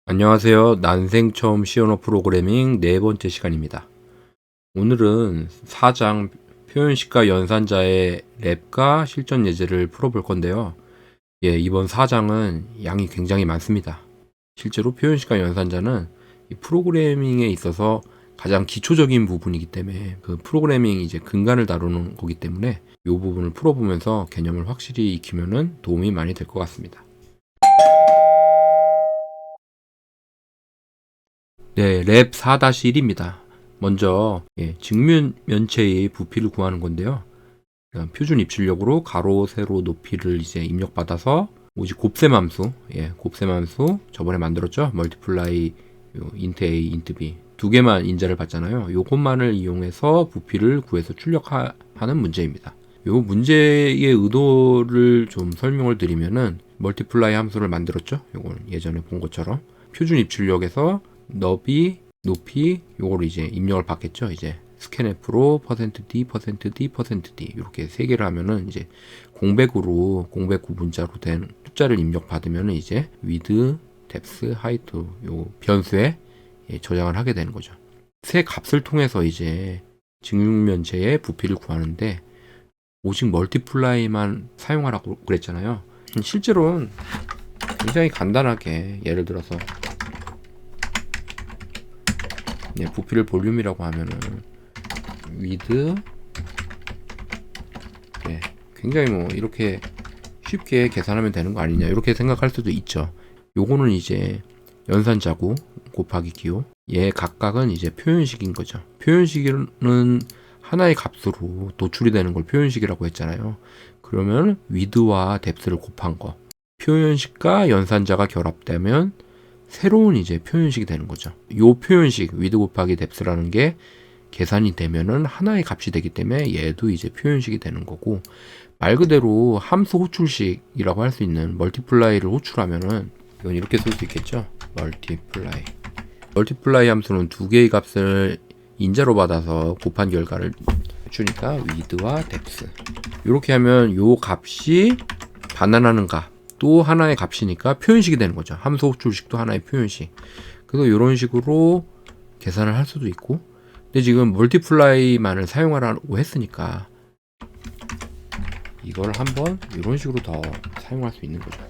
안녕하세요. 난생 처음 C 언어 프로그래밍 네 번째 시간입니다. 오늘은 4장 표현식과 연산자의 랩과 실전 예제를 풀어볼 건데요. 이번 4장은 양이 굉장히 많습니다. 실제로 표현식과 연산자는 이 프로그래밍에 있어서 가장 기초적인 부분이기 때문에 그 프로그래밍 이제 근간을 다루는 거기 때문에 이 부분을 풀어보면서 개념을 확실히 익히면은 도움이 많이 될 것 같습니다. 네, 랩 4-1입니다. 먼저 직면 면체의 부피를 구하는 건데요. 표준 입출력으로 가로, 세로, 높이를 이제 입력받아서 오직 곱셈 함수, 곱셈 함수 저번에 만들었죠. 멀티플라이 인트 A, 인트 B 두 개만 인자를 받잖아요. 요것만을 이용해서 부피를 구해서 출력하는 문제입니다. 요 문제의 의도를 좀 설명을 드리면은 멀티플라이 함수를 만들었죠. 요건 예전에 본 것처럼 표준 입출력에서 너비, 높이 요거를 이제 입력을 받겠죠. 이제 스캔F로 %d, %d, %d 이렇게 세 개를 하면은 이제 공백으로 공백 구분자로 된 숫자를 입력 받으면은 이제 width, depth, height 요 변수에 저장을 하게 되는 거죠. 세 값을 통해서 이제 직육면체의 부피를 구하는데 오직 멀티플라이만 사용하라고 그랬잖아요. 실제로는 굉장히 간단하게 예를 들어서 부피를 볼륨이라고 하면은 width 굉장히 뭐 이렇게 쉽게 계산하면 되는 거 아니냐 이렇게 생각할 수도 있죠. 요거는 이제 연산자고 곱하기 기호 얘 각각은 이제 표현식인 거죠. 표현식은 하나의 값으로 도출이 되는 걸 표현식이라고 했잖아요. 그러면 width와 depth를 곱한 거 표현식과 연산자가 결합되면 새로운 이제 표현식이 되는 거죠. 요 표현식 width 곱하기 depth라는 게 계산이 되면은 하나의 값이 되기 때문에 얘도 이제 표현식이 되는 거고, 말 그대로 함수 호출식이라고 할 수 있는 멀티플라이를 호출하면은 이건 이렇게 쓸 수 있겠죠. 멀티플라이 함수는 두 개의 값을 인자로 받아서 곱한 결과를 주니까 width와 depth 이렇게 하면 요 값이 반환하는 값 또 하나의 값이니까 표현식이 되는 거죠. 함수 호출식도 하나의 표현식. 그래서 이런 식으로 계산을 할 수도 있고, 근데 지금 멀티플라이만을 사용하라고 했으니까 이걸 한번 이런 식으로 더 사용할 수 있는 거죠.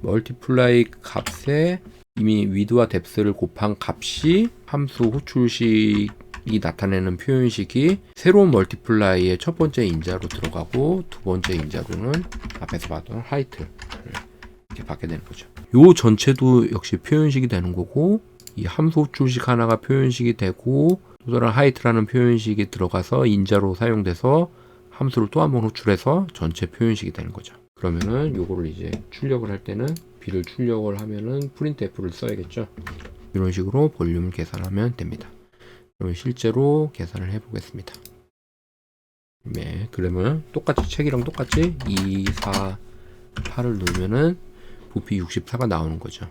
멀티플라이 값에 이미 width와 depth를 곱한 값이 함수 호출식이 나타내는 표현식이 새로운 멀티플라이의 첫 번째 인자로 들어가고 두 번째 인자로는 앞에서 봤던 height 이렇게 받게 되는 거죠. 요 전체도 역시 표현식이 되는 거고, 이 함수 호출식 하나가 표현식이 되고 또 다른 height라는 표현식이 들어가서 인자로 사용돼서 함수를 또 한 번 호출해서 전체 표현식이 되는 거죠. 그러면은 요거를 이제 출력을 할 때는 b를 출력을 하면은 printf를 써야겠죠. 이런 식으로 볼륨을 계산하면 됩니다. 그러면 실제로 계산을 해 보겠습니다. 네, 그러면 똑같이 책이랑 똑같이 2, 4, 8을 넣으면은 부피 64가 나오는 거죠.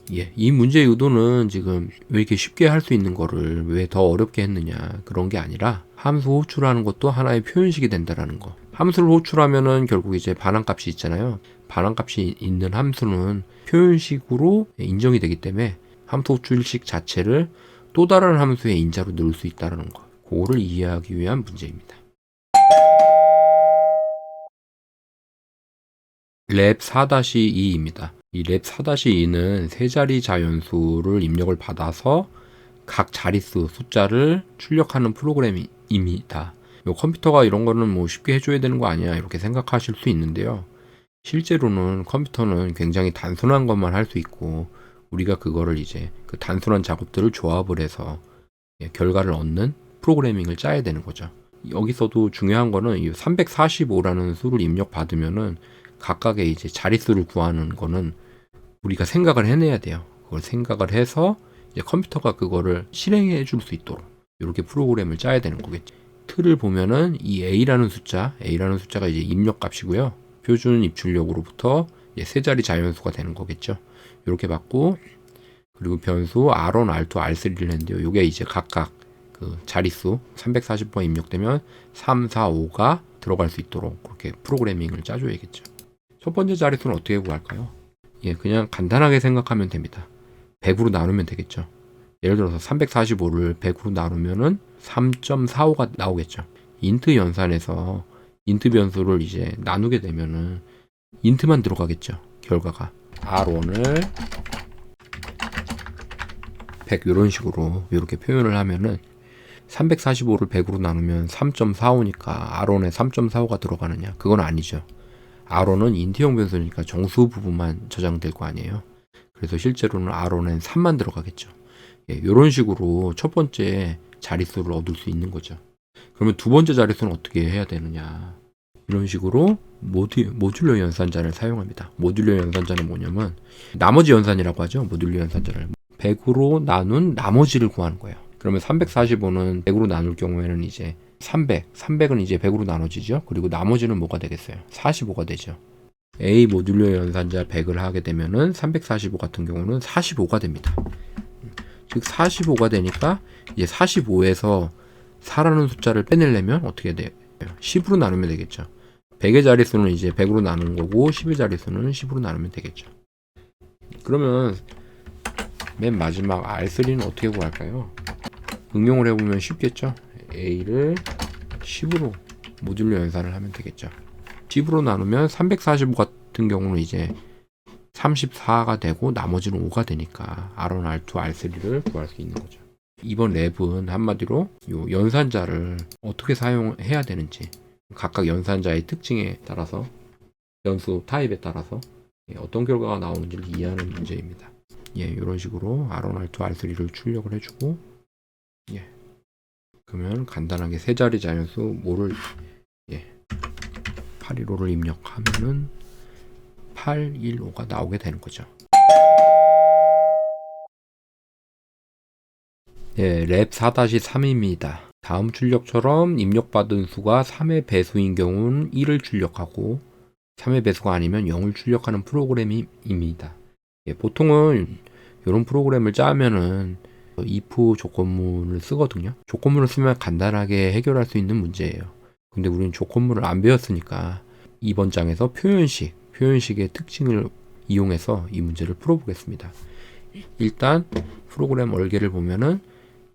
이 문제의 의도는 지금 왜 이렇게 쉽게 할 수 있는 거를 왜 더 어렵게 했느냐 그런 게 아니라 함수 호출하는 것도 하나의 표현식이 된다라는 거. 함수를 호출하면은 결국 이제 반환값이 있잖아요. 반환값이 있는 함수는 표현식으로 인정이 되기 때문에 함수 호출식 자체를 또 다른 함수의 인자로 넣을 수 있다는 거. 그거를 이해하기 위한 문제입니다. 랩 4-2입니다. 이 랩 4-2는 세 자리 자연수를 입력을 받아서 각 자릿수 숫자를 출력하는 프로그램입니다. 컴퓨터가 이런 거는 뭐 쉽게 해줘야 되는 거 아니야 이렇게 생각하실 수 있는데요. 실제로는 컴퓨터는 굉장히 단순한 것만 할 수 있고 우리가 그거를 이제 그 단순한 작업들을 조합을 해서 결과를 얻는 프로그래밍을 짜야 되는 거죠. 여기서도 중요한 거는 이 345라는 수를 입력받으면은 각각의 이제 자릿수를 구하는 거는 우리가 생각을 해내야 돼요. 그걸 생각을 해서 이제 컴퓨터가 그거를 실행해 줄 수 있도록 이렇게 프로그램을 짜야 되는 거겠죠. 틀을 보면은 이 A라는 숫자가 이제 입력 값이고요. 표준 입출력으로부터 이제 세 자리 자연수가 되는 거겠죠. 이렇게 받고, 그리고 변수 R1, R2, R3를 했는데요. 요게 이제 각각 그 자릿수 340번 입력되면 3, 4, 5가 들어갈 수 있도록 그렇게 프로그래밍을 짜줘야겠죠. 첫 번째 자릿수는 어떻게 구할까요? 그냥 간단하게 생각하면 됩니다. 100으로 나누면 되겠죠. 예를 들어서 345를 100으로 나누면은 3.45가 나오겠죠. 인트 연산에서 인트 변수를 이제 나누게 되면은 인트만 들어가겠죠. 결과가 R1을 100 이런 식으로 이렇게 표현을 하면은 345를 100으로 나누면 3.45니까 R1에 3.45가 들어가느냐? 그건 아니죠. R1은 인트형 변수니까 정수 부분만 저장될 거 아니에요. 그래서 실제로는 R1엔 3만 들어가겠죠. 이런 식으로 첫 번째 자릿수를 얻을 수 있는 거죠. 그러면 두 번째 자릿수는 어떻게 해야 되느냐? 이런 식으로 모듈러 연산자를 사용합니다. 모듈러 연산자는 뭐냐면 나머지 연산이라고 하죠. 모듈러 연산자를 100으로 나눈 나머지를 구하는 거예요. 그러면 345는 100으로 나눌 경우에는 이제 300은 이제 100으로 나눠지죠. 그리고 나머지는 뭐가 되겠어요? 45가 되죠. A 모듈러 연산자 100을 하게 되면은 345 같은 경우는 45가 됩니다. 즉 45가 되니까 이제 45에서 4라는 숫자를 빼내려면 어떻게 돼요? 10으로 나누면 되겠죠. 100의 자릿수는 이제 100으로 나누는 거고 10의 자릿수는 10으로 나누면 되겠죠. 그러면 맨 마지막 R3는 어떻게 구할까요? 응용을 해보면 쉽겠죠. A를 10으로 모듈러 연산을 하면 되겠죠. 10으로 나누면 345 같은 경우는 이제 34가 되고 나머지는 5가 되니까 R1, R2, R3를 구할 수 있는 거죠. 이번 랩은 한마디로 요 연산자를 어떻게 사용해야 되는지 각각 연산자의 특징에 따라서 변수 타입에 따라서 어떤 결과가 나오는지를 이해하는 문제입니다. 이런 식으로 R1, R2, R3를 출력을 해주고 그러면 간단하게 세 자리 자연수 뭐를 815를 입력하면은 815가 나오게 되는 거죠. 랩 4-3입니다. 다음 출력처럼 입력받은 수가 3의 배수인 경우는 1을 출력하고 3의 배수가 아니면 0을 출력하는 프로그램입니다. 보통은 이런 프로그램을 짜면은 if 조건문을 쓰거든요. 조건문을 쓰면 간단하게 해결할 수 있는 문제예요. 근데 우리는 조건문을 안 배웠으니까 이번 장에서 표현식의 특징을 이용해서 이 문제를 풀어보겠습니다. 일단 프로그램 얼개를 보면은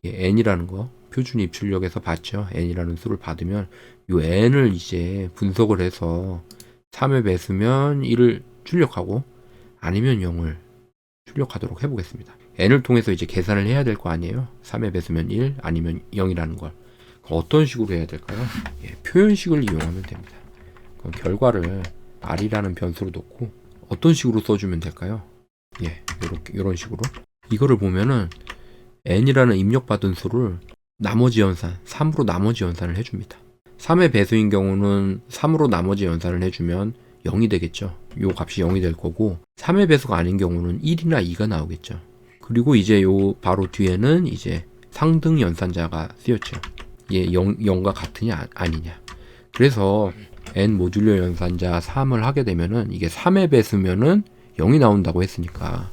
n이라는 거 표준 입출력에서 봤죠. n이라는 수를 받으면 이 n을 이제 분석을 해서 3의 배수면 1을 출력하고 아니면 0을 출력하도록 해보겠습니다. n을 통해서 이제 계산을 해야 될 거 아니에요. 3의 배수면 1 아니면 0이라는 걸 어떤 식으로 해야 될까요? 표현식을 이용하면 됩니다. 그럼 결과를 r이라는 변수로 놓고 어떤 식으로 써주면 될까요? 이런 식으로 이거를 보면은 n이라는 입력받은 수를 나머지 연산 3으로 나머지 연산을 해줍니다. 3의 배수인 경우는 3으로 나머지 연산을 해주면 0이 되겠죠. 요 값이 0이 될 거고 3의 배수가 아닌 경우는 1이나 2가 나오겠죠. 그리고 이제 요 바로 뒤에는 이제 상등 연산자가 쓰였죠. 0과 같으냐 아니냐. 그래서 n 모듈러 연산자 3을 하게 되면은 이게 3의 배수면은 0이 나온다고 했으니까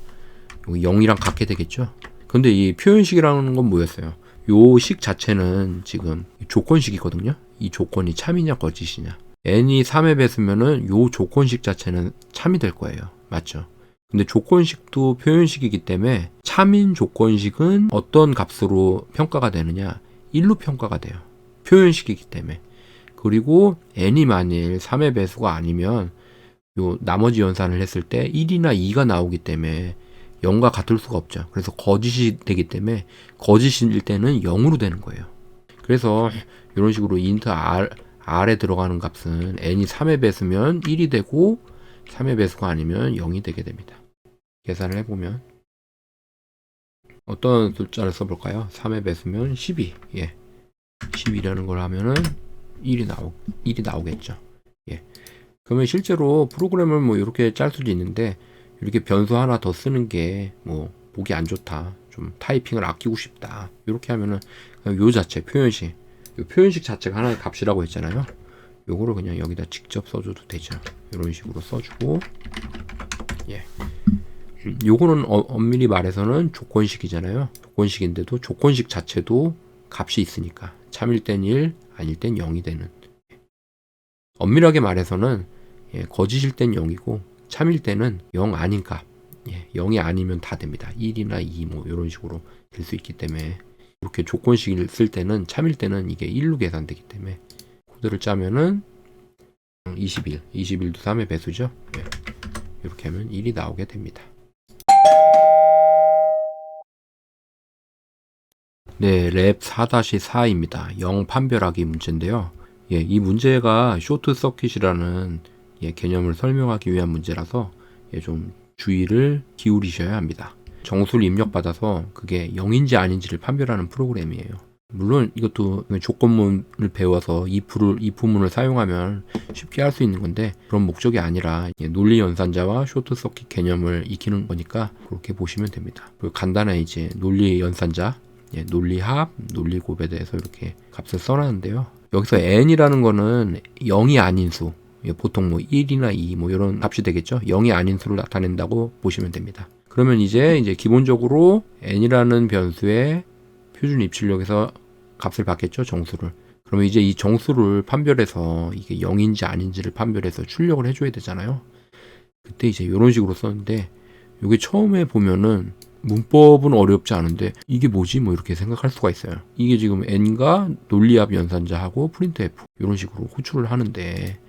0이랑 같게 되겠죠. 근데 이 표현식이라는 건 뭐였어요? 요 식 자체는 지금 조건식이거든요. 이 조건이 참이냐 거짓이냐. n이 3의 배수면은 요 조건식 자체는 참이 될 거예요. 맞죠? 근데 조건식도 표현식이기 때문에 참인 조건식은 어떤 값으로 평가가 되느냐? 1로 평가가 돼요. 표현식이기 때문에. 그리고 n이 만일 3의 배수가 아니면 요 나머지 연산을 했을 때 1이나 2가 나오기 때문에 0과 같을 수가 없죠. 그래서 거짓이 되기 때문에 거짓일 때는 0으로 되는 거예요. 그래서 이런 식으로 int r에 들어가는 값은 n이 3의 배수면 1이 되고 3의 배수가 아니면 0이 되게 됩니다. 계산을 해보면 어떤 숫자를 써볼까요? 3의 배수면 12. 12라는 걸 하면은 1이 나오겠죠. 그러면 실제로 프로그램을 뭐 이렇게 짤 수도 있는데 이렇게 변수 하나 더 쓰는 게 뭐 보기 안 좋다. 좀 타이핑을 아끼고 싶다. 이렇게 하면은 요 자체 표현식. 요 표현식 자체가 하나의 값이라고 했잖아요. 요거를 그냥 여기다 직접 써줘도 되죠. 이런 식으로 써주고 요거는 엄밀히 말해서는 조건식이잖아요. 조건식인데도 조건식 자체도 값이 있으니까 참일 땐 1, 아닐 땐 0이 되는. 엄밀하게 말해서는 거짓일 땐 0이고 참일 때는 0 아닌 값, 0이 아니면 다 됩니다. 1이나 2 뭐 이런 식으로 될 수 있기 때문에 이렇게 조건식을 쓸 때는 참일 때는 이게 1로 계산되기 때문에 코드를 짜면은 21도 3의 배수죠. 이렇게 하면 1이 나오게 됩니다. 네, 랩 4-4입니다. 0 판별하기 문제인데요. 이 문제가 쇼트 서킷이라는 개념을 설명하기 위한 문제라서 좀 주의를 기울이셔야 합니다. 정수를 입력받아서 그게 0인지 아닌지를 판별하는 프로그램이에요. 물론 이것도 조건문을 배워서 if문을 사용하면 쉽게 할 수 있는 건데 그런 목적이 아니라 논리 연산자와 쇼트 서킷 개념을 익히는 거니까 그렇게 보시면 됩니다. 그리고 간단한 이제 논리 연산자, 논리 합, 논리 곱에 대해서 이렇게 값을 써놨는데요. 여기서 n이라는 거는 0이 아닌 수, 보통 뭐 1이나 2 뭐 이런 값이 되겠죠. 0이 아닌 수를 나타낸다고 보시면 됩니다. 그러면 이제 기본적으로 n이라는 변수의 표준 입출력에서 값을 받겠죠, 정수를. 그러면 이제 이 정수를 판별해서 이게 0인지 아닌지를 판별해서 출력을 해줘야 되잖아요. 그때 이제 이런 식으로 썼는데, 이게 처음에 보면은 문법은 어렵지 않은데 이게 뭐지? 뭐 이렇게 생각할 수가 있어요. 이게 지금 n과 논리합 연산자하고 printf 이런 식으로 호출을 하는데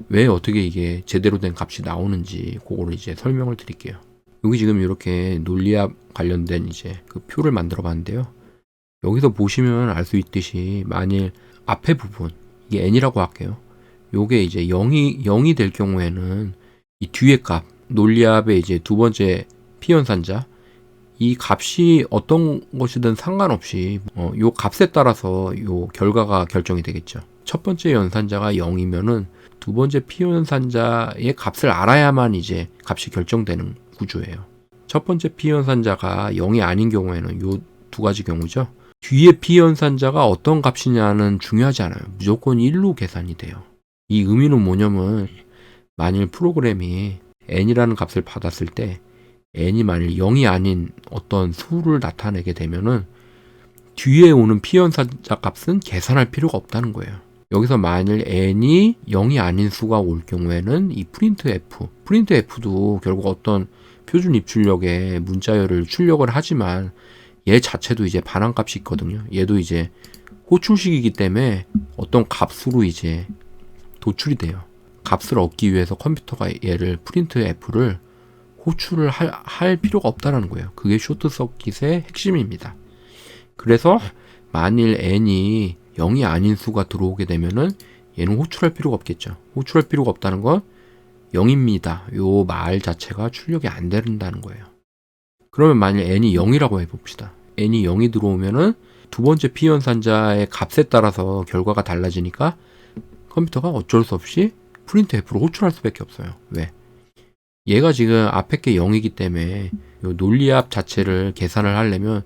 왜 어떻게 이게 제대로 된 값이 나오는지 그거를 이제 설명을 드릴게요. 여기 지금 이렇게 논리합 관련된 이제 그 표를 만들어 봤는데요. 여기서 보시면 알 수 있듯이 만일 앞에 부분, 이게 n이라고 할게요. 요게 이제 0이 될 경우에는 이 뒤에 값, 논리합의 이제 두 번째 피연산자, 이 값이 어떤 것이든 상관없이 요 값에 따라서 요 결과가 결정이 되겠죠. 첫 번째 연산자가 0이면은 두 번째 피연산자의 값을 알아야만 이제 값이 결정되는 구조예요. 첫 번째 피연산자가 0이 아닌 경우에는 요 두 가지 경우죠. 뒤에 피연산자가 어떤 값이냐는 중요하지 않아요. 무조건 1로 계산이 돼요. 이 의미는 뭐냐면 만일 프로그램이 n이라는 값을 받았을 때 n이 만일 0이 아닌 어떤 수를 나타내게 되면은 뒤에 오는 피연산자 값은 계산할 필요가 없다는 거예요. 여기서 만일 n이 0이 아닌 수가 올 경우에는 이 printf도 결국 어떤 표준 입출력에 문자열을 출력을 하지만 얘 자체도 이제 반환값이 있거든요. 얘도 이제 호출식이기 때문에 어떤 값으로 이제 도출이 돼요. 값을 얻기 위해서 컴퓨터가 얘를 printf를 호출을 할 필요가 없다는 거예요. 그게 쇼트 서킷의 핵심입니다. 그래서 만일 n이 0이 아닌 수가 들어오게 되면은 얘는 호출할 필요가 없겠죠. 호출할 필요가 없다는 건 0입니다. 요 말 자체가 출력이 안 된다는 거예요. 그러면 만일 n이 0이라고 해봅시다. n이 0이 들어오면은 두 번째 피연산자의 값에 따라서 결과가 달라지니까 컴퓨터가 어쩔 수 없이 printf로 호출할 수밖에 없어요. 왜? 얘가 지금 앞에 게 0이기 때문에 요 논리합 자체를 계산을 하려면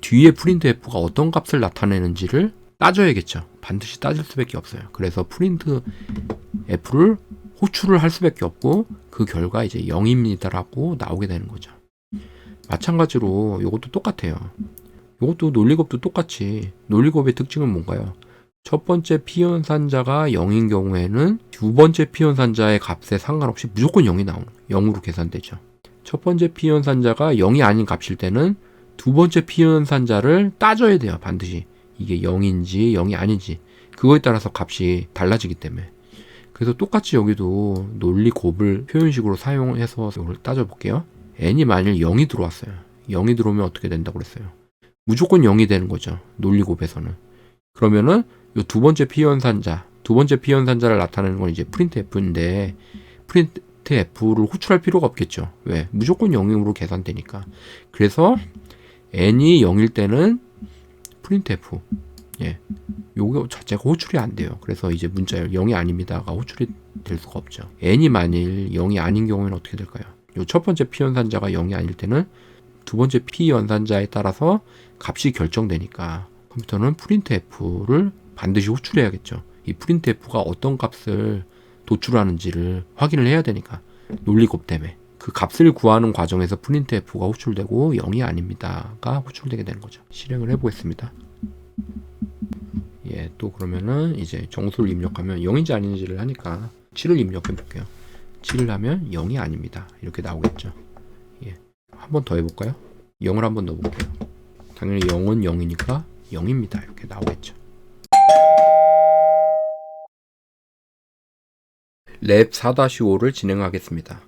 뒤에 printf가 어떤 값을 나타내는지를 따져야겠죠. 반드시 따질 수밖에 없어요. 그래서 printf를 호출을 할 수밖에 없고 그 결과 이제 0입니다라고 나오게 되는 거죠. 마찬가지로 이것도 똑같아요. 이것도 논리곱도 똑같이 논리곱의 특징은 뭔가요? 첫 번째 피연산자가 0인 경우에는 두 번째 피연산자의 값에 상관없이 무조건 0이 나오는 거예요. 0으로 계산되죠. 첫 번째 피연산자가 0이 아닌 값일 때는 두 번째 피연산자를 따져야 돼요. 반드시. 이게 0인지 0이 아닌지 그거에 따라서 값이 달라지기 때문에. 그래서 똑같이 여기도 논리곱을 표현식으로 사용해서 이걸 따져볼게요. n이 만일 0이 들어왔어요. 0이 들어오면 어떻게 된다고 그랬어요? 무조건 0이 되는 거죠. 논리곱에서는. 그러면은 이 두 번째 피연산자를 나타내는 건 이제 printf인데 printf를 호출할 필요가 없겠죠. 왜? 무조건 0으로 계산되니까. 그래서 n이 0일 때는 printf 요거 자체가 호출이 안 돼요. 그래서 이제 문자열 0이 아닙니다가 호출이 될 수가 없죠. n이 만일 0이 아닌 경우에는 어떻게 될까요? 요 첫 번째 피연산자가 0이 아닐 때는 두 번째 피연산자에 따라서 값이 결정되니까 컴퓨터는 printf를 반드시 호출해야겠죠. 이 printf가 어떤 값을 도출하는지를 확인을 해야 되니까 논리곱 때문에 그 값을 구하는 과정에서 printf가 호출되고 0이 아닙니다가 호출되게 되는 거죠. 실행을 해보겠습니다. 또 그러면은 이제 정수를 입력하면 0인지 아닌지를 하니까 7을 입력해 볼게요. 7을 하면 0이 아닙니다. 이렇게 나오겠죠. 예. 한 번 더 해볼까요? 0을 한 번 넣어볼게요. 당연히 0은 0이니까 0입니다. 이렇게 나오겠죠. 랩 4-5를 진행하겠습니다.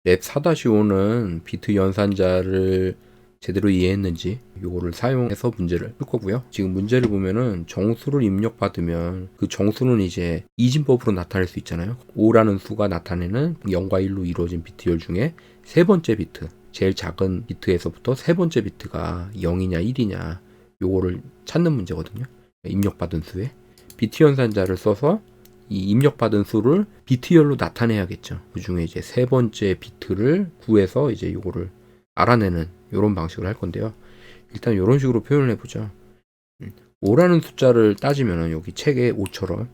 랩 4-5는 비트 연산자를 제대로 이해했는지 요거를 사용해서 문제를 풀 거고요. 지금 문제를 보면은 정수를 입력받으면 그 정수는 이제 이진법으로 나타낼 수 있잖아요. 5라는 수가 나타내는 0과 1로 이루어진 비트열 중에 세 번째 비트, 제일 작은 비트에서부터 세 번째 비트가 0이냐 1이냐 요거를 찾는 문제거든요. 입력받은 수에 비트 연산자를 써서 이 입력받은 수를 비트열로 나타내야겠죠. 그 중에 이제 세 번째 비트를 구해서 이제 요거를 알아내는 이런 방식을 할 건데요. 일단 이런 식으로 표현을 해보죠. 5라는 숫자를 따지면 여기 책에 5처럼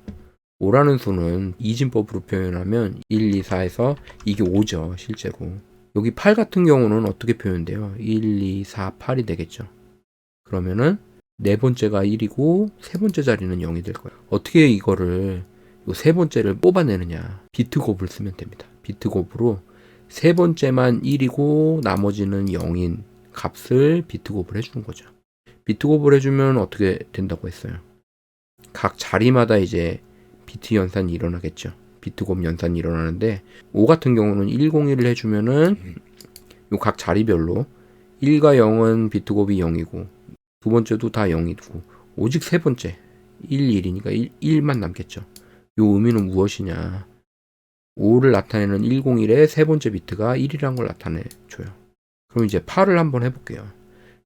5라는 수는 이진법으로 표현하면 1, 2, 4에서 이게 5죠. 실제로. 여기 8 같은 경우는 어떻게 표현돼요? 1, 2, 4, 8이 되겠죠. 그러면은 네 번째가 1이고 세 번째 자리는 0이 될 거예요. 어떻게 이거를 요 세 번째를 뽑아내느냐? 비트 곱을 쓰면 됩니다. 비트 곱으로 세 번째만 1이고 나머지는 0인 값을 비트 곱을 해주는 거죠. 비트 곱을 해주면 어떻게 된다고 했어요? 각 자리마다 이제 비트 연산이 일어나겠죠. 비트 곱 연산이 일어나는데 5 같은 경우는 101을 해주면은 요 각 자리별로 1과 0은 비트 곱이 0이고 두 번째도 다 0이고 오직 세 번째 1, 1이니까 1만 남겠죠. 요 의미는 무엇이냐? 5를 나타내는 101의 세 번째 비트가 1이라는 걸 나타내줘요. 그럼 이제 8을 한번 해볼게요.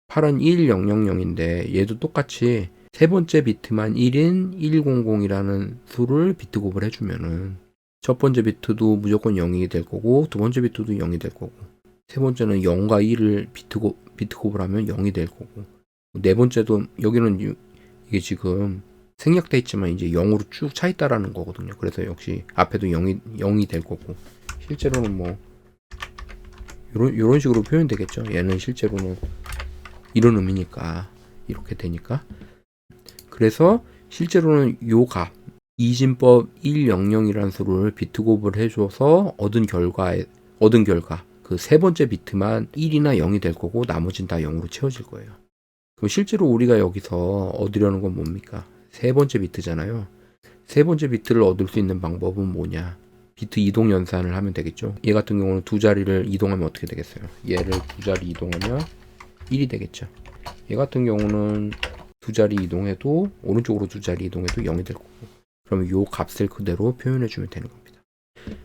8은 1000인데 얘도 똑같이 세 번째 비트만 1인 100이라는 수를 비트 곱을 해주면은 첫 번째 비트도 무조건 0이 될 거고 두 번째 비트도 0이 될 거고 세 번째는 0과 1을 비트 곱을 하면 0이 될 거고 네 번째도 여기는 이게 지금 생략돼 있지만 이제 0으로 쭉 차 있다라는 거거든요. 그래서 역시 앞에도 0이 될 거고 실제로는 뭐 이런 식으로 표현되겠죠. 얘는 실제로는 이런 의미니까 이렇게 되니까 그래서 실제로는 요 값 이진법 100이라는 수를 비트 곱을 해줘서 얻은 결과 그 세 번째 비트만 1이나 0이 될 거고 나머지는 다 0으로 채워질 거예요. 그럼 실제로 우리가 여기서 얻으려는 건 뭡니까? 세 번째 비트잖아요. 세 번째 비트를 얻을 수 있는 방법은 뭐냐? 비트 이동 연산을 하면 되겠죠. 얘 같은 경우는 두 자리를 이동하면 어떻게 되겠어요? 얘를 두 자리 이동하면 1이 되겠죠. 얘 같은 경우는 두 자리 이동해도 오른쪽으로 두 자리 이동해도 0이 될 거고 그러면 요 값을 그대로 표현해 주면 되는 겁니다.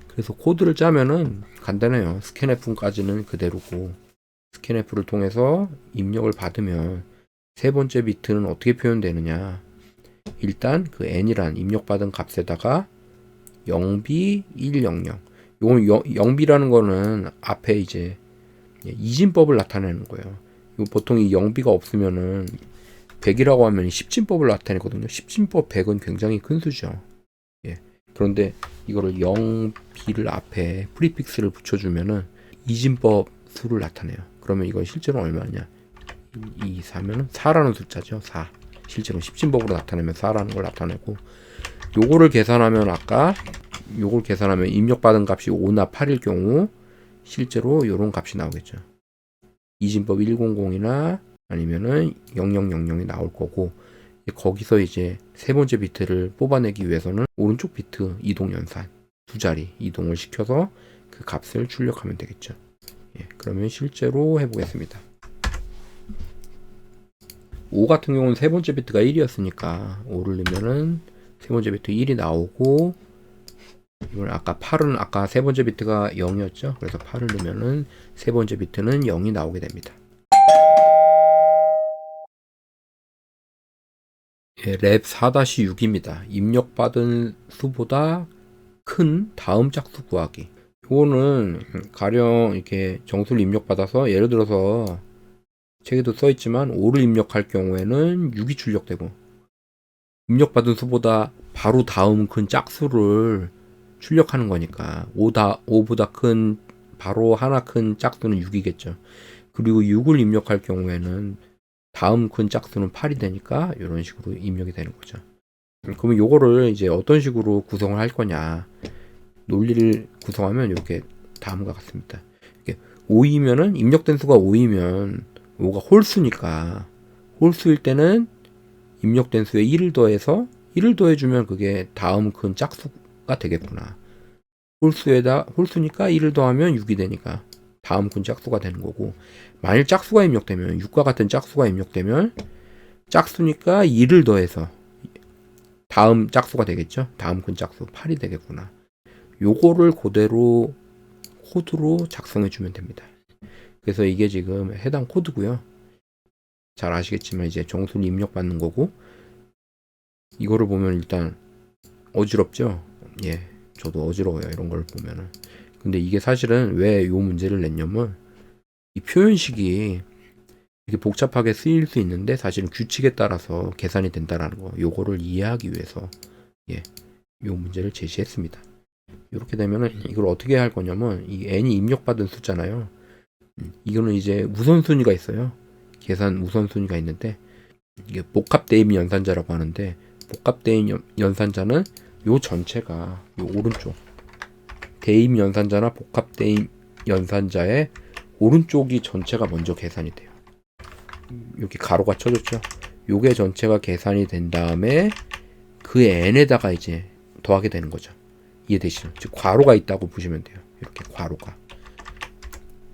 그래서 코드를 짜면은 간단해요. 스캔F까지는 그대로고 스캔F를 통해서 입력을 받으면 세 번째 비트는 어떻게 표현되느냐? 일단 그 n이란 입력받은 값에다가 0b 100. 요건 0b라는 거는 앞에 이제 이진법을 나타내는 거예요. 보통 이 0b가 없으면은 100이라고 하면 10진법을 나타내거든요. 10진법 100은 굉장히 큰 수죠. 예. 그런데 이거를 0b를 앞에 프리픽스를 붙여주면은 이진법 수를 나타내요. 그러면 이건 실제로 얼마냐? 2, 4면은 4라는 숫자죠. 4. 실제로 10진법으로 나타내면 4라는 걸 나타내고 요거를 계산하면 입력받은 값이 5나 8일 경우 실제로 요런 값이 나오겠죠. 이진법 100이나 아니면은 0000이 나올 거고 거기서 이제 세 번째 비트를 뽑아내기 위해서는 오른쪽 비트 이동 연산 두 자리 이동을 시켜서 그 값을 출력하면 되겠죠. 예, 그러면 실제로 해보겠습니다. 5 같은 경우는 세 번째 비트가 1이었으니까 5를 넣으면은 세 번째 비트 1이 나오고 이걸 아까 8은 아까 세 번째 비트가 0이었죠. 그래서 8을 넣으면은 세 번째 비트는 0이 나오게 됩니다. 예, 랩 4-6입니다. 입력받은 수보다 큰 다음 짝수 구하기. 이거는 가령 이렇게 정수를 입력받아서 예를 들어서 책에도 써있지만 5를 입력할 경우에는 6이 출력되고 입력받은 수보다 바로 다음 큰 짝수를 출력하는 거니까 5보다 큰 바로 하나 큰 짝수는 6이겠죠. 그리고 6을 입력할 경우에는 다음 큰 짝수는 8이 되니까 이런 식으로 입력이 되는 거죠. 그러면 요거를 이제 어떤 식으로 구성을 할 거냐. 논리를 구성하면 이렇게 다음과 같습니다. 5이면은 입력된 수가 5이면 5가 홀수니까 홀수일 때는 입력된 수에 1을 더해서 1을 더해주면 그게 다음 큰 짝수가 되겠구나. 홀수니까 1을 더하면 6이 되니까 다음 큰 짝수가 되는 거고, 만일 짝수가 입력되면 6과 같은 짝수가 입력되면 짝수니까 2를 더해서 다음 짝수가 되겠죠. 다음 큰 짝수 8이 되겠구나. 요거를 그대로 코드로 작성해 주면 됩니다. 그래서 이게 지금 해당 코드고요. 잘 아시겠지만 이제 정수를 입력받는 거고, 이거를 보면 일단 어지럽죠. 예, 저도 어지러워요, 이런 걸 보면은. 근데 이게 사실은 왜 요 문제를 냈냐면, 이 표현식이 이렇게 복잡하게 쓰일 수 있는데 사실은 규칙에 따라서 계산이 된다라는 거, 요거를 이해하기 위해서 요 문제를 제시했습니다. 이렇게 되면은 이걸 어떻게 할 거냐면, 이 n이 입력받은 숫자잖아요. 이거는 이제 우선순위가 있어요. 계산 우선순위가 있는데, 이게 복합대입 연산자라고 하는데, 복합대입 연산자는 요 전체가 요 오른쪽 대입 연산자나 복합대입 연산자의 오른쪽이 전체가 먼저 계산이 돼요. 여기 가로가 쳐졌죠. 요게 전체가 계산이 된 다음에 그 n에다가 이제 더하게 되는 거죠. 이해되시죠? 즉 괄호가 있다고 보시면 돼요. 이렇게 괄호가.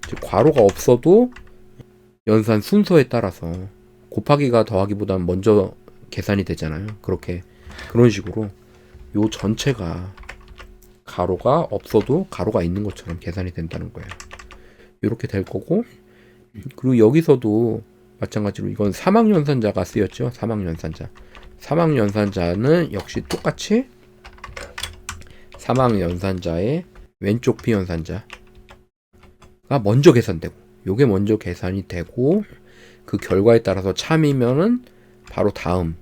즉 괄호가 없어도 연산 순서에 따라서 곱하기가 더하기보다는 먼저 계산이 되잖아요. 그런 식으로 요 전체가 가로가 없어도 가로가 있는 것처럼 계산이 된다는 거예요. 이렇게 될 거고, 그리고 여기서도 마찬가지로 이건 사막연산자가 쓰였죠. 사막연산자는 역시 똑같이 사막연산자의 왼쪽 비연산자가 먼저 계산되고, 요게 먼저 계산이 되고, 그 결과에 따라서 참이면은 바로 다음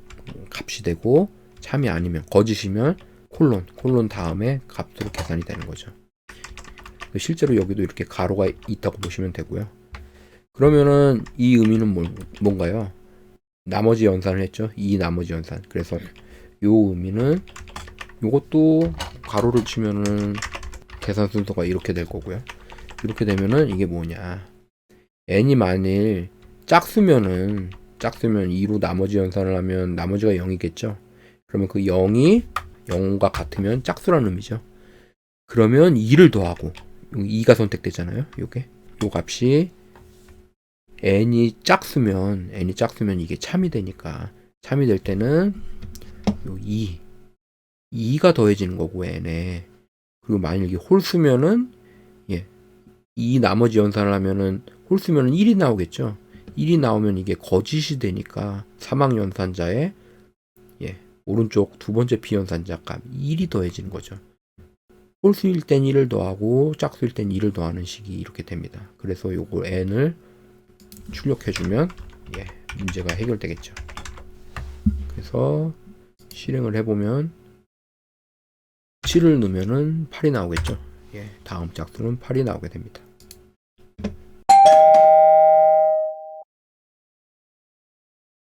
값이 되고, 참이 아니면 거짓이면 콜론 다음에 값으로 계산이 되는 거죠. 실제로 여기도 이렇게 가로가 있다고 보시면 되고요. 그러면은 이 의미는 뭔가요? 나머지 연산을 했죠. 이 나머지 연산. 그래서 요 의미는 요것도 가로를 치면은 계산 순서가 이렇게 될 거고요. 이렇게 되면은 이게 뭐냐? n이 만일 짝수면 2로 나머지 연산을 하면 나머지가 0이겠죠. 그러면 그 0이 0과 같으면 짝수라는 의미죠. 그러면 2를 더하고 2가 선택되잖아요. 요게 요 값이 n이 짝수면 이게 참이 되니까, 참이 될 때는 요 2가 더해지는 거고 n에. 그리고 만일 이게 홀수면은 2 나머지 연산을 하면은 홀수면은 1이 나오겠죠. 1이 나오면 이게 거짓이 되니까 사막연산자의 오른쪽 두 번째 비연산자 값 1이 더해지는 거죠. 홀수일 땐 1을 더하고 짝수일 땐 2를 더하는 식이 이렇게 됩니다. 그래서 요거 n을 출력해주면 문제가 해결되겠죠. 그래서 실행을 해보면 7을 넣으면은 8이 나오겠죠. 다음 짝수는 8이 나오게 됩니다.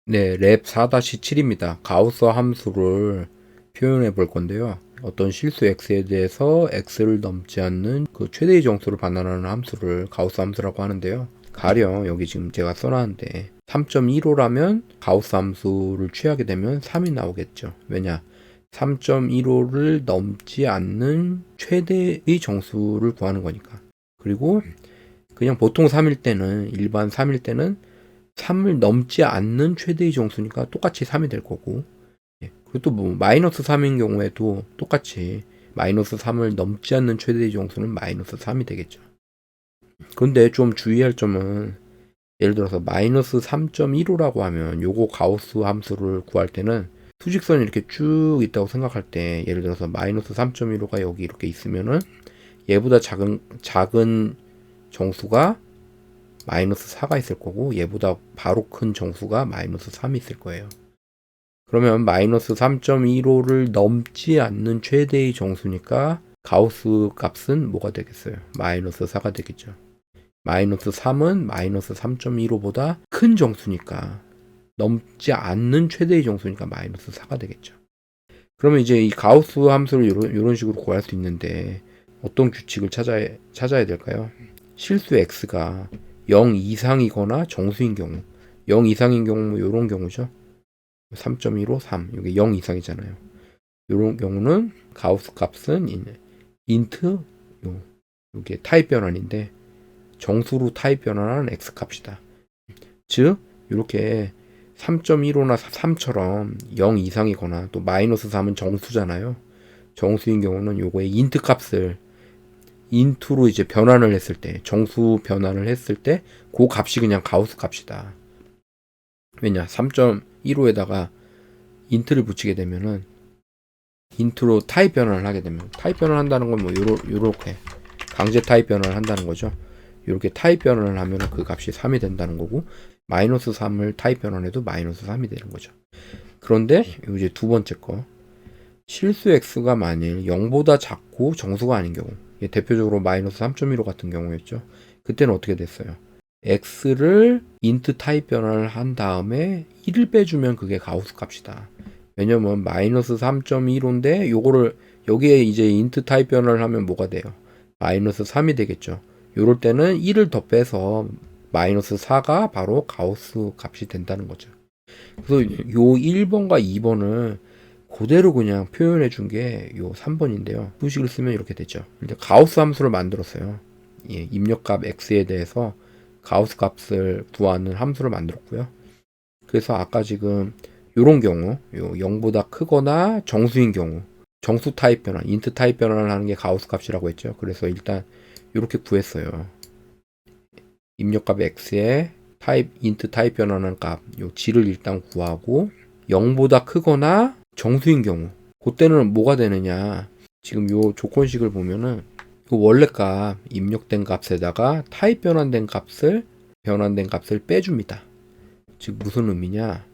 네, 랩 4-7입니다. 가우스 함수를 표현해 볼 건데요. 어떤 실수 x에 대해서 x를 넘지 않는 그 최대의 정수를 반환하는 함수를 가우스 함수라고 하는데요. 가령 여기 지금 제가 써놨는데 3.15라면 가우스 함수를 취하게 되면 3이 나오겠죠. 왜냐? 3.15를 넘지 않는 최대의 정수를 구하는 거니까. 그리고 그냥 보통 3일 때는, 일반 3일 때는 3을 넘지 않는 최대의 정수니까 똑같이 3이 될 거고, 그리고 또 뭐 마이너스 3인 경우에도 똑같이 마이너스 3을 넘지 않는 최대의 정수는 마이너스 3이 되겠죠. 그런데 좀 주의할 점은, 예를 들어서 마이너스 3.15라고 하면 요거 가우스 함수를 구할 때는 수직선이 이렇게 쭉 있다고 생각할 때, 예를 들어서 마이너스 3.15가 여기 이렇게 있으면은 얘보다 작은 정수가 마이너스 4가 있을 거고, 얘보다 바로 큰 정수가 마이너스 3이 있을 거예요. 그러면 마이너스 3.15를 넘지 않는 최대의 정수니까 가우스 값은 뭐가 되겠어요? 마이너스 4가 되겠죠. 마이너스 3은 마이너스 3.15보다 큰 정수니까, 넘지 않는 최대의 정수니까 마이너스 4가 되겠죠. 그러면 이제 이 가우스 함수를 이런 식으로 구할 수 있는데, 어떤 규칙을 찾아야 될까요? 실수 x가 0 이상이거나 정수인 경우, 0 이상인 경우 이런 경우죠. 3.15, 3 이게 0 이상이잖아요. 이런 경우는 가우스 값은 인트 이게 타입 변환인데 정수로 타입 변환한 x 값이다. 즉 이렇게 3.15나 3처럼 0 이상이거나 또 마이너스 3은 정수잖아요. 정수인 경우는 요거의 인트 값을 인투로 이제 변환을 했을 때, 정수 변환을 했을 때 그 값이 그냥 가우스 값이다. 왜냐? 3.15에다가 인트를 붙이게 되면은 인트로 타입 변환을 하게 되면 타입 변환을 한다는 건 뭐 요렇게 강제 타입 변환을 한다는 거죠. 이렇게 타입 변환을 하면 그 값이 3이 된다는 거고 마이너스 3을 타입 변환해도 마이너스 3이 되는 거죠. 그런데 이제 두 번째 거 실수 x가 만일 0보다 작고 정수가 아닌 경우 대표적으로 마이너스 3.15 같은 경우였죠. 그때는 어떻게 됐어요? x를 인트 타입 변환을 한 다음에 1을 빼주면 그게 가우스 값이다. 왜냐면 마이너스 3.15인데 요거를 여기에 이제 인트 타입 변환을 하면 뭐가 돼요? 마이너스 3이 되겠죠. 요럴 때는 1을 더 빼서 마이너스 4가 바로 가우스 값이 된다는 거죠. 그래서 요 1번과 2번을 그대로 그냥 표현해 준 게 요 3번인데요. 수식을 쓰면 이렇게 되죠. 근데 가우스 함수를 만들었어요. 예, 입력값 x에 대해서 가우스 값을 구하는 함수를 만들었고요. 그래서 아까 지금 요런 경우, 요 0보다 크거나 정수인 경우, 정수 타입 변환, 인트 타입 변환을 하는 게 가우스 값이라고 했죠. 그래서 일단 이렇게 구했어요. 입력값 x에 인트 타입 변환하는 값, 요 g를 일단 구하고 0보다 크거나 정수인 경우 그때는 뭐가 되느냐, 지금 요 조건식을 보면은 그 원래 값 입력된 값에다가 타입 변환된 값을 빼줍니다. 즉 무슨 의미냐,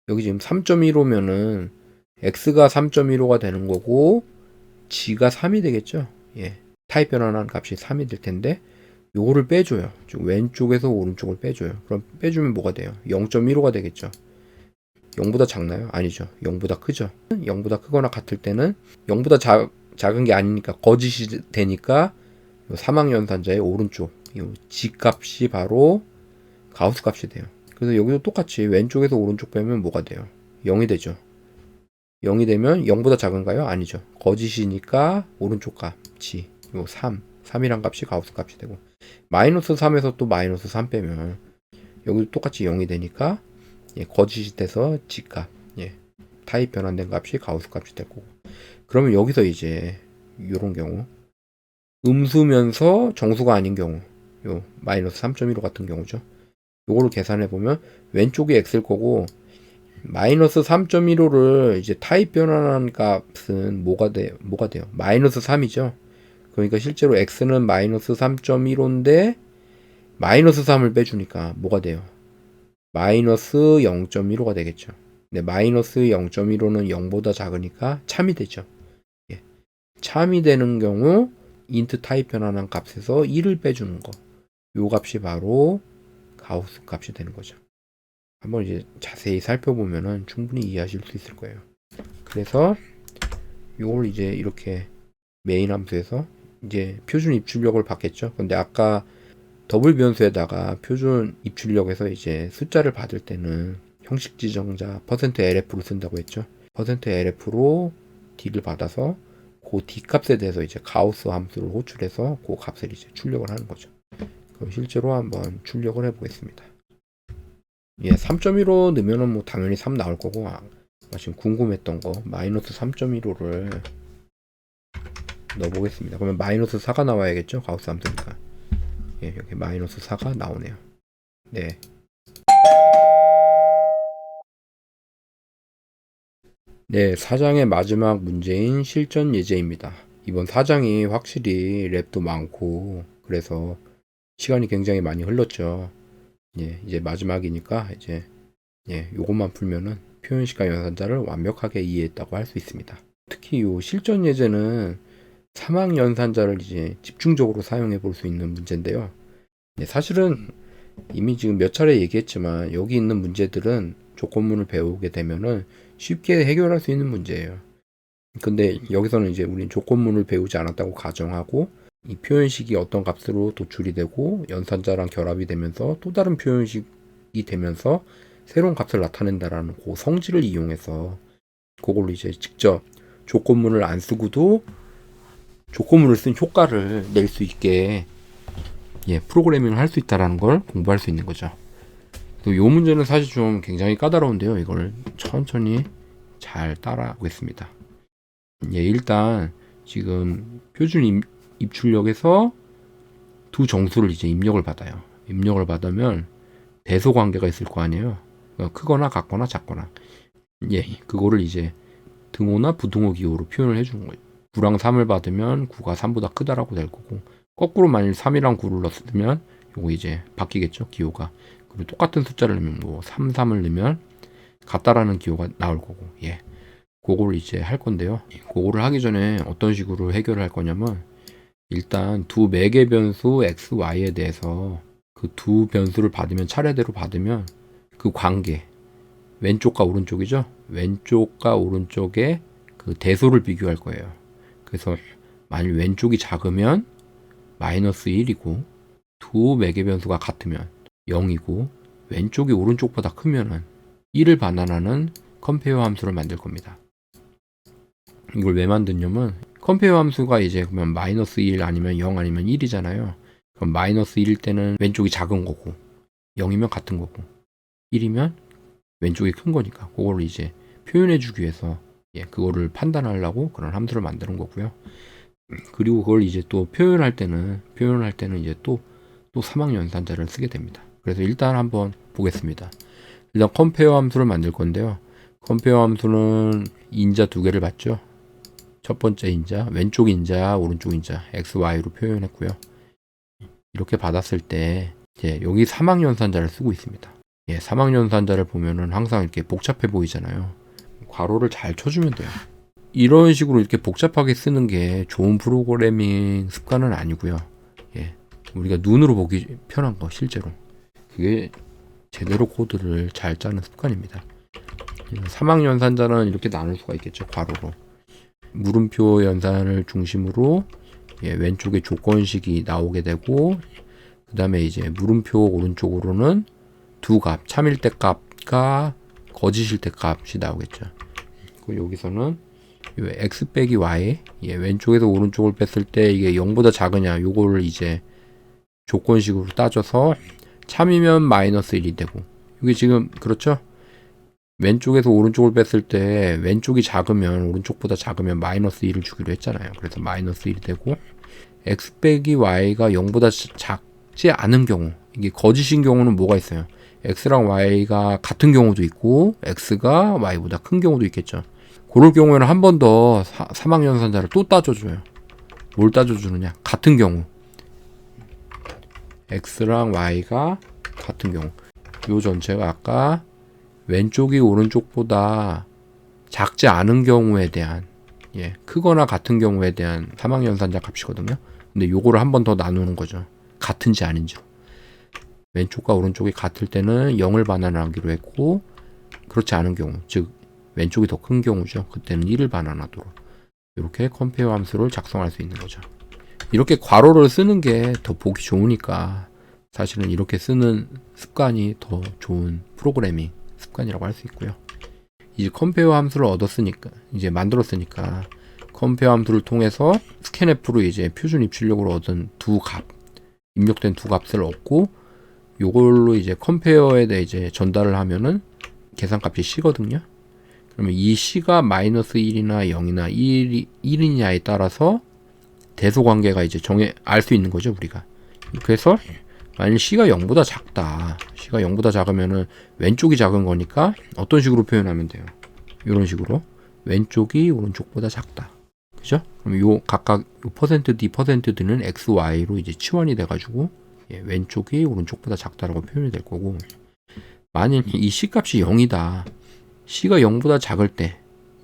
여기 지금 3.15면은 x가 3.15가 되는 거고 g가 3이 되겠죠. 예, 타입 변환한 값이 3이 될 텐데 요거를 빼줘요. 즉 왼쪽에서 오른쪽을 빼줘요. 그럼 빼주면 뭐가 돼요? 0.15가 되겠죠. 0보다 작나요? 아니죠. 0보다 크죠. 0보다 크거나 같을 때는 0보다 작은 게 아니니까 거짓이 되니까 사망연산자의 오른쪽 이 g 값이 바로 가우스 값이 돼요. 그래서 여기도 똑같이 왼쪽에서 오른쪽 빼면 뭐가 돼요? 0이 되죠. 0이 되면 0보다 작은가요? 아니죠. 거짓이니까 오른쪽 값 g 요 3이란 값이 가우스 값이 되고 마이너스 3에서 또 마이너스 3 빼면 여기도 똑같이 0이 되니까 예, 거짓이 돼서 g값, 예, 타입 변환된 값이 가우스 값이 되고, 그러면 여기서 이제 이런 경우 음수면서 정수가 아닌 경우, 요 마이너스 3.15 같은 경우죠. 요거를 계산해 보면 왼쪽이 x일 거고 마이너스 3.15를 이제 타입 변환한 값은 뭐가 돼요? 마이너스 3이죠. 그러니까 실제로 x는 마이너스 3.15인데 마이너스 3을 빼주니까 뭐가 돼요? 마이너스 0.15가 되겠죠. 네, 마이너스 0.15는 0보다 작으니까 참이 되죠. 예. 참이 되는 경우 인트 타입 변환한 값에서 1을 빼주는 거. 요 값이 바로 가우스 값이 되는 거죠. 한번 이제 자세히 살펴보면은 충분히 이해하실 수 있을 거예요. 그래서 요걸 이제 이렇게 메인 함수에서 이제 표준 입출력을 받겠죠. 근데 아까 더블 변수에다가 표준 입출력에서 이제 숫자를 받을 때는 형식 지정자 %lf로 쓴다고 했죠. %lf로 d를 받아서 그 d 값에 대해서 이제 가우스 함수를 호출해서 그 값을 이제 출력을 하는 거죠. 그럼 실제로 한번 출력을 해보겠습니다. 예, 3.15 넣으면은 뭐 당연히 3 나올 거고, 지금 궁금했던 거 마이너스 3.15를 넣어보겠습니다. 그러면 마이너스 4가 나와야겠죠. 가우스 함수니까. 예, 여기 마이너스 4가 나오네요. 네. 네, 4장의 마지막 문제인 실전 예제입니다. 이번 4장이 확실히 랩도 많고 그래서 시간이 굉장히 많이 흘렀죠. 예, 이제 마지막이니까 이제 요것만 풀면은 표현식과 연산자를 완벽하게 이해했다고 할 수 있습니다. 특히 요 실전 예제는 사망 연산자를 이제 집중적으로 사용해 볼 수 있는 문제인데요. 사실은 이미 지금 몇 차례 얘기했지만 여기 있는 문제들은 조건문을 배우게 되면은 쉽게 해결할 수 있는 문제예요. 근데 여기서는 이제 우린 조건문을 배우지 않았다고 가정하고 이 표현식이 어떤 값으로 도출이 되고 연산자랑 결합이 되면서 또 다른 표현식이 되면서 새로운 값을 나타낸다라는 그 성질을 이용해서 그걸로 이제 직접 조건문을 안 쓰고도 조건문을 쓴 효과를 낼 수 있게 프로그래밍을 할 수 있다라는 걸 공부할 수 있는 거죠. 이 문제는 사실 좀 굉장히 까다로운데요. 이걸 천천히 잘 따라오겠습니다. 일단 지금 표준 입출력에서 두 정수를 이제 입력을 받아요. 입력을 받으면 대소 관계가 있을 거 아니에요. 크거나 같거나 작거나. 그거를 이제 등호나 부등호 기호로 표현을 해주는 거예요. 9랑 3을 받으면 9가 3보다 크다라고 될 거고, 거꾸로 만일 3이랑 9를 넣었으면 요거 이제 바뀌겠죠, 기호가. 그리고 똑같은 숫자를 넣으면 뭐 3, 3을 넣으면 같다라는 기호가 나올 거고, 그거를 이제 할 건데요. 그거를 하기 전에 어떤 식으로 해결을 할 거냐면, 일단 두 매개 변수 x, y에 대해서 그 두 변수를 받으면 차례대로 받으면 그 관계, 왼쪽과 오른쪽이죠. 왼쪽과 오른쪽의 그 대소를 비교할 거예요. 그래서 만일 왼쪽이 작으면 마이너스 1이고 두 매개 변수가 같으면 0이고 왼쪽이 오른쪽보다 크면은 1을 반환하는 컴페어 함수를 만들 겁니다. 이걸 왜 만드냐면 컴페어 함수가 이제 그러면 마이너스 1 아니면 0 아니면 1이잖아요. 그럼 마이너스 1일 때는 왼쪽이 작은 거고 0이면 같은 거고 1이면 왼쪽이 큰 거니까 그거를 이제 표현해 주기 위해서 그거를 판단하려고 그런 함수를 만드는 거고요. 그리고 그걸 이제 또 표현할 때는 이제 또 사막연산자를 쓰게 됩니다. 그래서 일단 한번 보겠습니다. 일단 컴페어 함수를 만들 건데요. 컴페어 함수는 인자 두 개를 받죠. 첫 번째 인자, 왼쪽 인자, 오른쪽 인자, x, y로 표현했고요. 이렇게 받았을 때 이제 여기 사막연산자를 쓰고 있습니다. 사막연산자를 보면은 항상 이렇게 복잡해 보이잖아요. 괄호를 잘 쳐주면 돼요. 이런 식으로 이렇게 복잡하게 쓰는 게 좋은 프로그래밍 습관은 아니고요. 우리가 눈으로 보기 편한 거 실제로 그게 제대로 코드를 잘 짜는 습관입니다. 사막연산자는 이렇게 나눌 수가 있겠죠. 괄호로 물음표 연산을 중심으로 왼쪽에 조건식이 나오게 되고 그 다음에 이제 물음표 오른쪽으로는 두 값, 참일 때 값과 거짓일 때 값이 나오겠죠. 그리고 여기서는 x 빼기 y, 왼쪽에서 오른쪽을 뺐을 때 이게 0보다 작으냐, 요거를 이제 조건식으로 따져서 참이면 마이너스 1이 되고, 이게 지금 그렇죠? 왼쪽에서 오른쪽을 뺐을 때 왼쪽이 작으면 오른쪽보다 작으면 마이너스 1을 주기로 했잖아요. 그래서 마이너스 1이 되고 x 빼기 y가 0보다 작지 않은 경우, 이게 거짓인 경우는 뭐가 있어요? x랑 y가 같은 경우도 있고 x가 y보다 큰 경우도 있겠죠. 그럴 경우에는 한 번 더 사막연산자를 또 따져줘요. 뭘 따져주느냐? 같은 경우 x랑 y가 같은 경우 요 전체가 아까 왼쪽이 오른쪽보다 작지 않은 경우에 대한 크거나 같은 경우에 대한 사막연산자 값이거든요. 근데 요거를 한 번 더 나누는 거죠. 같은지 아닌지로. 왼쪽과 오른쪽이 같을 때는 0을 반환하기로 했고 그렇지 않은 경우, 즉 왼쪽이 더 큰 경우죠. 그때는 1을 반환하도록 이렇게 컴페어 함수를 작성할 수 있는 거죠. 이렇게 괄호를 쓰는 게 더 보기 좋으니까 사실은 이렇게 쓰는 습관이 더 좋은 프로그래밍 습관이라고 할 수 있고요. 이제 컴페어 함수를 얻었으니까 이제 만들었으니까 컴페어 함수를 통해서 스캔F로 이제 표준 입출력으로 얻은 두 값, 입력된 두 값을 얻고 요걸로 이제 컴페어에 대해 이제 전달을 하면은 계산값이 C거든요. 그러면 이 C가 마이너스 1이나 0이나 1이냐에 따라서 대소 관계가 이제 알 수 있는 거죠, 우리가. 그래서 만일 C가 0보다 작다. C가 0보다 작으면은 왼쪽이 작은 거니까 어떤 식으로 표현하면 돼요? 이런 식으로. 왼쪽이 오른쪽보다 작다. 그죠? 그럼 요 각각 요 %D, %D는 X, Y로 이제 치환이 돼가지고 왼쪽이 오른쪽보다 작다라고 표현이 될 거고, 만일 이 C 값이 0이다. C가 0보다 작을 때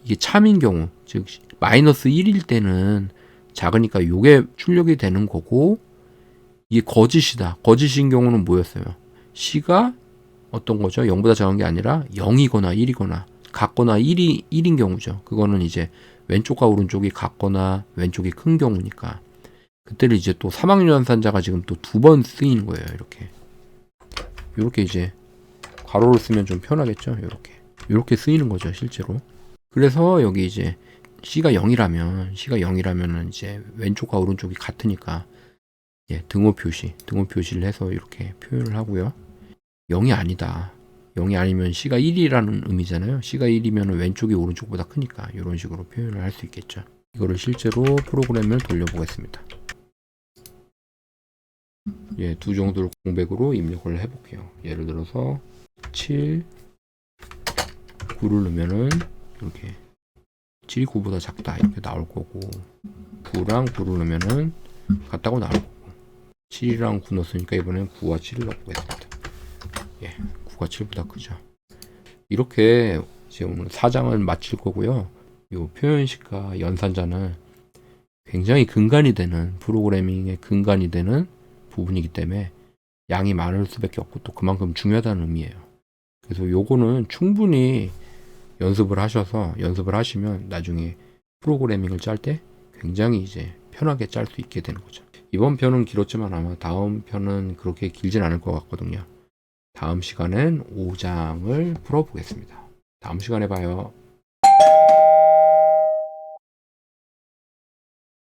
이게 참인 경우, 즉 마이너스 1일 때는 작으니까 요게 출력이 되는 거고, 이게 거짓이다. 거짓인 경우는 뭐였어요? C가 어떤 거죠? 0보다 작은 게 아니라 0이거나 1이거나 같거나 1인 경우죠. 그거는 이제 왼쪽과 오른쪽이 같거나 왼쪽이 큰 경우니까 그때를 이제 또 사막연산자가 지금 또 두 번 쓰이는 거예요. 이렇게 이제 괄호를 쓰면 좀 편하겠죠. 이렇게 쓰이는 거죠, 실제로. 그래서 여기 이제 C가 0이라면 이제 왼쪽과 오른쪽이 같으니까 등호 표시를 해서 이렇게 표현을 하고요. 0이 아니다. 0이 아니면 C가 1이라는 의미잖아요. C가 1이면 왼쪽이 오른쪽보다 크니까 이런 식으로 표현을 할 수 있겠죠. 이거를 실제로 프로그램을 돌려보겠습니다. 두 정도를 공백으로 입력을 해볼게요. 예를 들어서 7, 9를 넣으면은 이렇게 7이 9보다 작다 이렇게 나올 거고 9랑 9를 넣으면은 같다고 나올 거고 7이랑 9 넣었으니까 이번엔 9와 7을 넣어보겠습니다. 9가 7보다 크죠. 이렇게 이제 오늘 4장을 마칠 거고요. 이 표현식과 연산자는 굉장히 근간이 되는 프로그래밍의 근간이 되는 부분이기 때문에 양이 많을 수밖에 없고 또 그만큼 중요하다는 의미예요. 그래서 요거는 충분히 연습을 하시면 나중에 프로그래밍을 짤 때 굉장히 이제 편하게 짤 수 있게 되는 거죠. 이번 편은 길었지만 아마 다음 편은 그렇게 길진 않을 것 같거든요. 다음 시간엔 5장을 풀어보겠습니다. 다음 시간에 봐요.